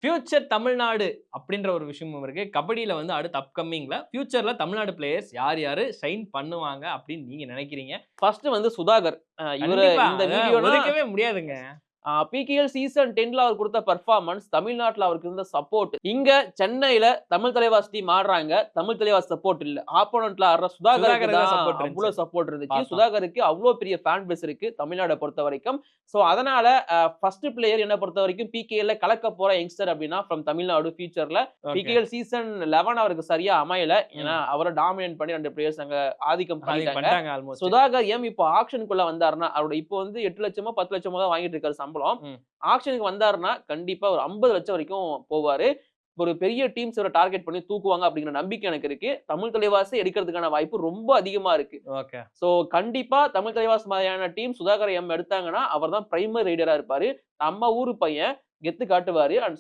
Future Tamil Nadu அப்படின்ற ஒரு விஷயமும் இருக்கு. கபடியில வந்து அடுத்து அப்கமிங்ல ஃபியூச்சர்ல தமிழ்நாடு பிளேயர்ஸ் யார் யாரு ஷைன் பண்ணுவாங்க அப்படின்னு நீங்க நினைக்கிறீங்க? ஃபர்ஸ்ட் வந்து சுதாகர். இவரு கண்டிப்பா. இந்த அத வீடியோனா ஒதுக்கவே முடியாதுங்க. பிகேஎல் சீசன் 10ல அவர் குடுத்த பெர்ஃபார்மன்ஸ், தமிழ்நாட்டுல அவருக்கு இருந்த சப்போர்ட். இங்க சென்னையில தமிழ் தலைவாஸ் டீம் ஆடுறாங்க. தமிழ் தலைவாஸ் சப்போர்ட் இல்ல. ஆப்போனன்ட்ல ஆடுற சுதாகருக்கு சுதாகருக்கு தான் தான் சப்போர்ட் அவ்ளோ இருந்துச்சு. சப்போர்ட் இருந்துச்சு. பார்த்தோம். சுதாகருக்கு அவ்ளோ பெரிய ஃபேன் பேஸ் இருக்கு தமிழ்நாட பொறுத்தவரைக்கும். சோ அதனால ஃபர்ஸ்ட் பிளேயர் என்ன பொறுத்தவரைக்கும் பிகேஎல்ல கலக்கப் போற யங்ஸ்டர் அப்டின்னா ஃப்ரம் தமிழ்நாடு ஃபியூச்சர்ல ஓகே. பிகேஎல் சீசன் 11 அவருக்கு சரியா அமையல. ஏன்னா ம். அவர டாமினேட் பண்ணி 2 பிளேயர்ஸ் அங்க ஆதிக்கம் அது பண்ணிட்டாங்க. பண்ணிட்டாங்க ஆல்மோஸ்ட். சுதாகர் இப்போ ஆக்ஷனுக்குள்ள வந்தாருன்னா, அவரோட இப்போ வந்து 8 லட்சமோ, 10 லட்சமோ தான் வாங்கிட்டு இருக்காரு சம்பளம். ம். ஆக்ஷனுக்கு வந்தாருன்னா, கண்டிப்பா ஒரு 50 லட்சம் வரைக்கும் போவாரு. ஒரு பெரிய டீம்ஸ் இவர டார்கெட் பண்ணி தூக்குவாங்க அப்படிங்கிற நம்பிக்கை எனக்கு இருக்கு. தமிழ் தலைவாசே எடுக்கிறதுக்கான வாய்ப்பு ரொம்ப அதிகமா இருக்கு. ஓகே. சோ கண்டிப்பா தமிழ் தலைவாஸ் மாதிரியான டீம் சுதாகர் எடுத்தாங்கன்னா, அவர் தான் பிரைமரி ரைடரா இருப்பாரு. நம்ம ஊரு பையன் கெத்து காட்டுவாரு. அண்ட்